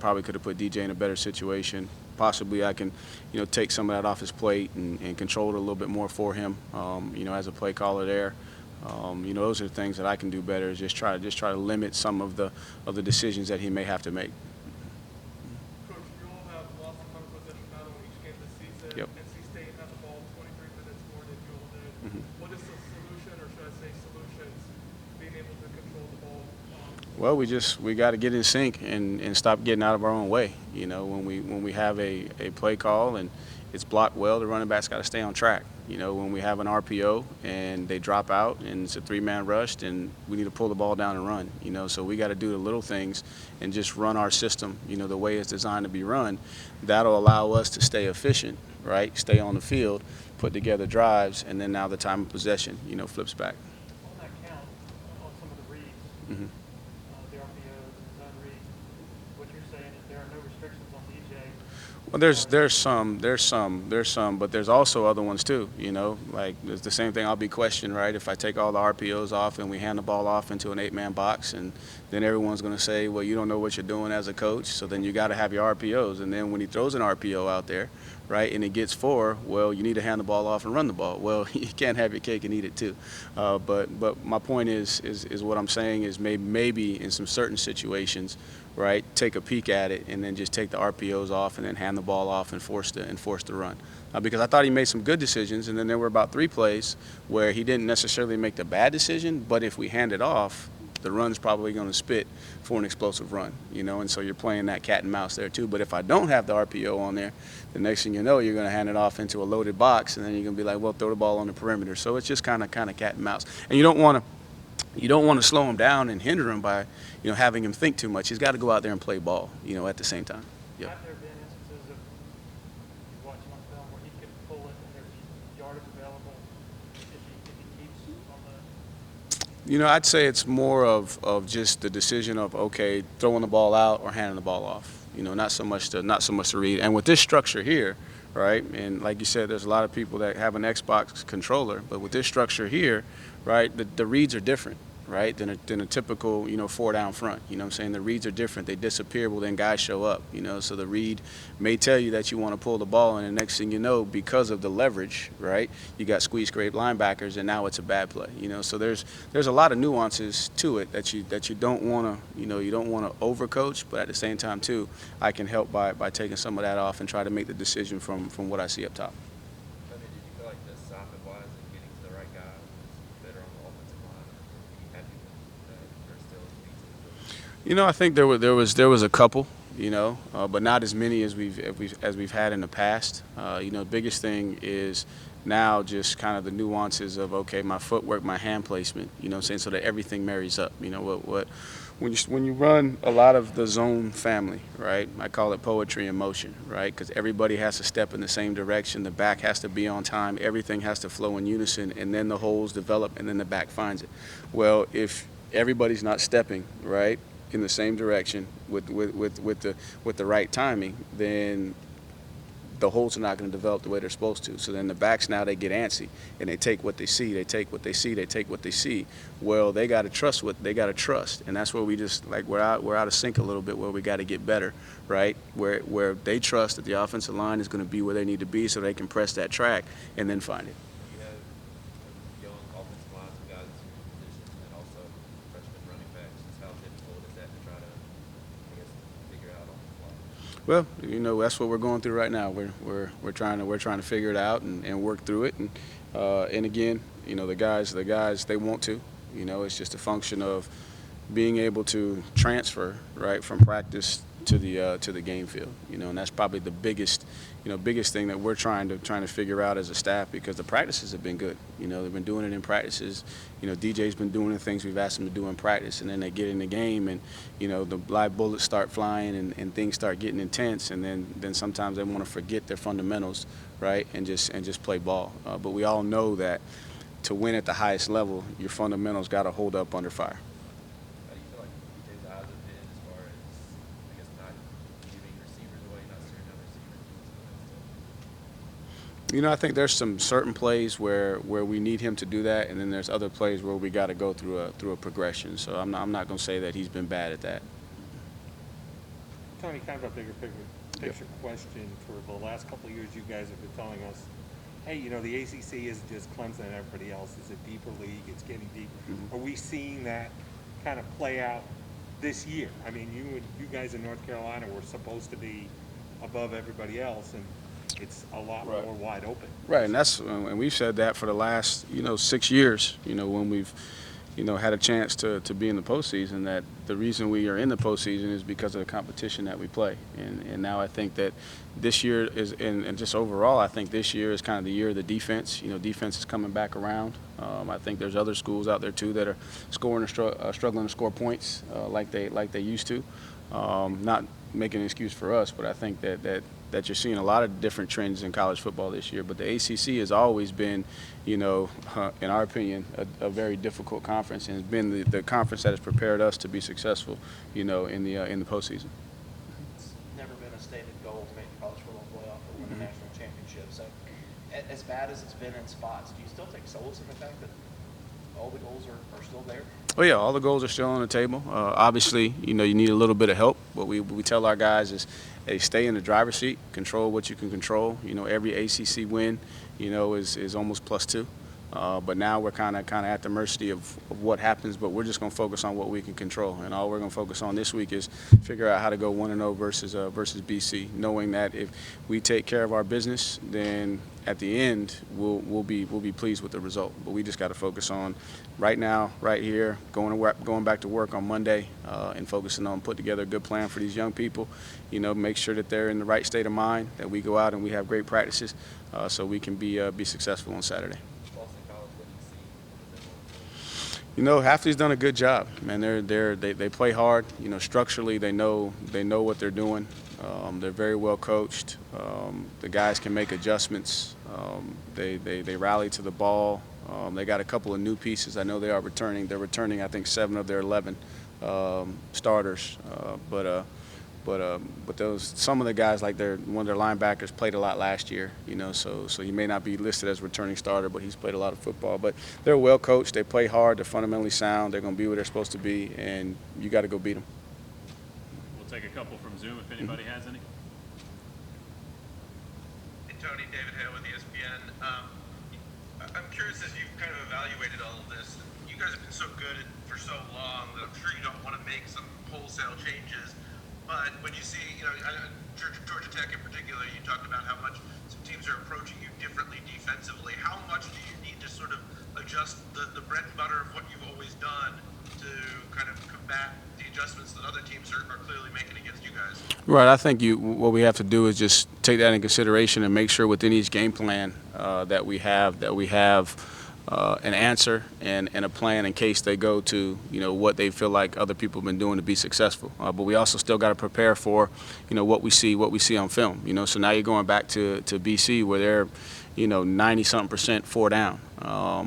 probably could have put DJ in a better situation. Possibly I can, take some of that off his plate and control it a little bit more for him, as a play caller there. Those are the things that I can do better. Is just try to limit some of the decisions that he may have to make. Coach, you all have lost a ton of possession battle each game this season. Yep. NC State had the ball 23 minutes more than you all did. Mhm. What is the solution, or should I say solutions, being able to control the ball? Well, we got to get in sync and stop getting out of our own way. When we have a play call and it's blocked well, the running back's got to stay on track. When we have an RPO and they drop out and it's a three-man rush, then we need to pull the ball down and run. So we got to do the little things and just run our system, the way it's designed to be run. That'll allow us to stay efficient, right? Stay on the field, put together drives, and then now the time of possession, flips back. On that count, on some of the reads, Mm-hmm. the RPOs and zone reads, what you're saying is there are no restrictions on DJ. Well, there's some, but there's also other ones too. Like it's the same thing. I'll be questioned, right? If I take all the RPOs off and we hand the ball off into an 8-man box, and then everyone's going to say, well, you don't know what you're doing as a coach, so then you got to have your RPOs. And then when he throws an RPO out there, right, and it gets 4, well, you need to hand the ball off and run the ball. Well, you can't have your cake and eat it too. But my point is what I'm saying is maybe in some certain situations, right, take a peek at it and then just take the RPOs off and then hand the ball off and force the run. Because I thought he made some good decisions, and then there were about 3 plays where he didn't necessarily make the bad decision, but if we hand it off, the run's probably going to spit for an explosive run, and so you're playing that cat and mouse there too. But if I don't have the RPO on there, the next thing you know, you're going to hand it off into a loaded box, and then you're going to be like, well, throw the ball on the perimeter. So it's just kind of cat and mouse, and you don't want to slow him down and hinder him by, having him think too much. He's got to go out there and play ball, at the same time. Yep. Have there been instances of you watching on film where he could pull it and there's yardage available if he keeps on the? I'd say it's more of just the decision of, okay, throwing the ball out or handing the ball off. Not so much to read. And with this structure here, right, and like you said, there's a lot of people that have an Xbox controller, but with this structure here, right, the reads are different, right, than a typical, 4-down front. You know what I'm saying? The reads are different. They disappear, well, then guys show up, so the read may tell you that you want to pull the ball, and the next thing you know, because of the leverage, right, you got squeeze-scrape linebackers, and now it's a bad play, so there's a lot of nuances to it that you don't want to, you don't want to overcoach, but at the same time, too, I can help by taking some of that off and try to make the decision from what I see up top. Did you feel like the assignment-wise and getting to the right guy was better on the offensive line? Are you happy with that, or still pieces? I think there was a couple, but not as many as we've had in the past. The biggest thing is now just kind of the nuances of, okay, my footwork, my hand placement, so that everything marries up. When you run a lot of the zone family, right, I call it poetry in motion, right, because everybody has to step in the same direction, the back has to be on time, everything has to flow in unison, and then the holes develop, and then the back finds it. Well, if everybody's not stepping, right, in the same direction with the right timing, then the holes are not going to develop the way they're supposed to. So then the backs now, they get antsy and they take what they see, they take what they see, they take what they see. Well, they got to trust what they got to trust, and that's where we just we're out of sync a little bit. Where we got to get better, right? Where they trust that the offensive line is going to be where they need to be, so they can press that track and then find it. You have young offensive lines and guys in positions, and also freshman running backs. Just how difficult is that to try to, figure out on the fly? Well, that's what we're going through right now. We're trying to figure it out and work through it. And again, the guys they want to. It's just a function of being able to transfer, right, from practice to the game field. And that's probably the biggest thing that we're trying to figure out as a staff, because the practices have been good. They've been doing it in practices. DJ's been doing the things we've asked him to do in practice, and then they get in the game, and the live bullets start flying, and things start getting intense, and then sometimes they want to forget their fundamentals, right, and just play ball. But we all know that to win at the highest level, your fundamentals got to hold up under fire. How do you feel like DJ's eyes have been as far as, not giving receivers away, not certain how receivers? I think there's some certain plays where we need him to do that, and then there's other plays where we got to go through a progression. So I'm not going to say that he's been bad at that. Tony, kind of a bigger picture question. For the last couple of years, you guys have been telling us, hey, you know, the ACC isn't just Clemson and everybody else. It's a deeper league. It's getting deeper. Are we seeing that kind of play out this year? I mean, you guys in North Carolina were supposed to be above everybody else, and it's a lot Right. more wide open. Right, and we've said that for the last 6 years. When we've had a chance to be in the postseason, that the reason we are in the postseason is because of the competition that we play. And now I think that this year is, and just overall, I think this year is kind of the year of the defense. Defense is coming back around. I think there's other schools out there too that are scoring or struggling to score points like they used to. Not making an excuse for us, but I think that you're seeing a lot of different trends in college football this year. But the ACC has always been, in our opinion, a very difficult conference, and has been the conference that has prepared us to be successful, in the postseason. It's never been a stated goal to make the college football playoff or win a national championship. So, as bad as it's been in spots, do you still take solace in the fact that all the goals are still there? Oh yeah, all the goals are still on the table. Obviously, you need a little bit of help. What we tell our guys is, hey, stay in the driver's seat, control what you can control. Every ACC win, is almost +2. But now we're kind of at the mercy of what happens. But we're just going to focus on what we can control, and all we're going to focus on this week is figure out how to go 1-0 versus BC, knowing that if we take care of our business, then at the end we'll be pleased with the result. But we just got to focus on right now, right here, going back to work on Monday, and focusing on putting together a good plan for these young people. Make sure that they're in the right state of mind, that we go out and we have great practices, so we can be successful on Saturday. Hafley's done a good job, man. They play hard. Structurally, they know what they're doing. They're very well coached. The guys can make adjustments. They rally to the ball. They got a couple of new pieces. I know they are returning. They're returning, I think, 7 of their 11 starters. But some of the guys, like one of their linebackers, played a lot last year. So he may not be listed as returning starter, but he's played a lot of football. But they're well coached. They play hard. They're fundamentally sound. They're going to be where they're supposed to be, and you got to go beat them. We'll take a couple from Zoom if anybody has any. Hey, Tony, David Hale with ESPN. I'm curious, as you've kind of evaluated all of this, you guys have been so good for so long that I'm sure you don't want to make some wholesale changes. But when you see, Georgia Tech in particular, you talked about how much some teams are approaching you differently defensively. How much do you need to sort of adjust the bread and butter of what you've always done to kind of combat the adjustments that other teams are clearly making against you guys? Right. I think what we have to do is just take that in consideration and make sure within each game plan that we have an answer and a plan in case they go to what they feel like other people have been doing to be successful. But we also still got to prepare for what we see on film. So now you're going back to BC where they're 90-something% 4 down.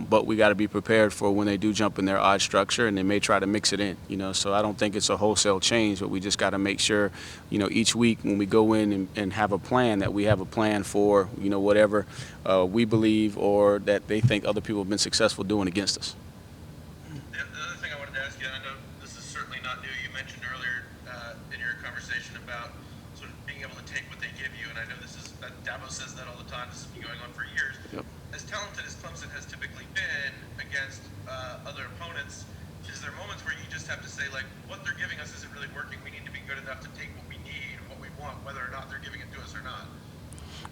But we got to be prepared for when they do jump in their odd structure, and they may try to mix it in. So I don't think it's a wholesale change, but we just got to make sure each week when we go in and have a plan, that we have a plan for whatever we believe or that they think other people have been successful doing against us. The other thing I wanted to ask you, and I know this is certainly not new, you mentioned earlier in your conversation about sort of being able to take what they give you, and I know this is, Dabo says that all the time, this has been going on for years. Yep. As talented as Clemson has typically been against other opponents, is there moments where you just have to say, like, what they're giving us isn't really working, we need to be good enough to take what we need and what we want, whether or not they're giving it to us or not?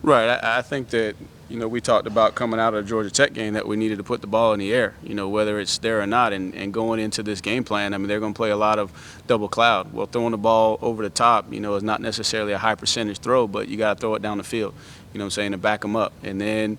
Right. I think that, we talked about coming out of the Georgia Tech game that we needed to put the ball in the air, whether it's there or not. And going into this game plan, they're going to play a lot of double cloud. Well, throwing the ball over the top, is not necessarily a high percentage throw, but you got to throw it down the field, to back them up. And then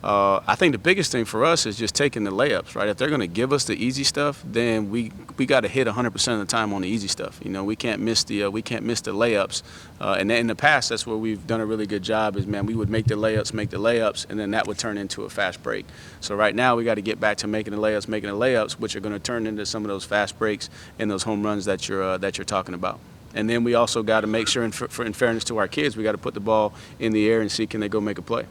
I think the biggest thing for us is just taking the layups, right? If they're going to give us the easy stuff, then we got to hit 100% of the time on the easy stuff. We can't miss the layups. And in the past, that's where we've done a really good job. Is we would make the layups, and then that would turn into a fast break. So right now, we got to get back to making the layups, which are going to turn into some of those fast breaks and those home runs that you're talking about. And then we also got to make sure, in fairness to our kids, we got to put the ball in the air and see can they go make a play.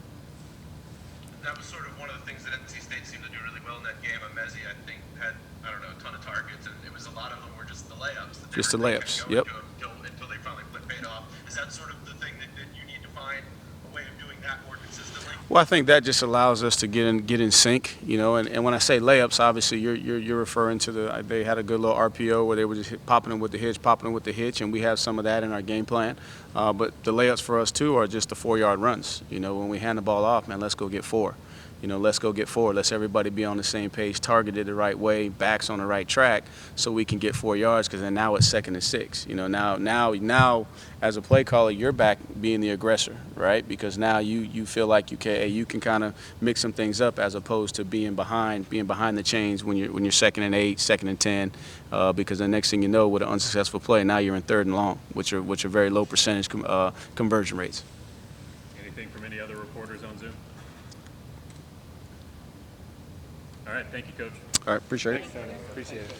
That was sort of one of the things that NC State seemed to do really well in that game. Mezzi, I think, had, a ton of targets, and it was a lot of them were just the layups. Just the layups, yep. Until they finally paid off. Is that sort of the thing that you need to find a way of doing that more consistently? Well, I think that just allows us to get in sync, you know. And when I say layups, obviously you're referring to they had a good little RPO where they were just popping them with the hitch, and we have some of that in our game plan. But the layups for us too are just the 4-yard runs. You know, when we hand the ball off, man, let's go get 4. You know, let's go get 4. Let's everybody be on the same page, targeted the right way, backs on the right track, so we can get 4 yards. Because then now it's 2nd and 6. You know, now as a play caller, you're back being the aggressor, right? Because now you feel like you can kind of mix some things up as opposed to being behind the chains when you're 2nd and 8, 2nd and 10. Because the next thing you know, with an unsuccessful play, now you're in 3rd and long, which are very low percentage conversion rates. Anything from any other reporters on Zoom? All right, thank you, Coach. All right, appreciate it. Thanks, Tony. Appreciate it.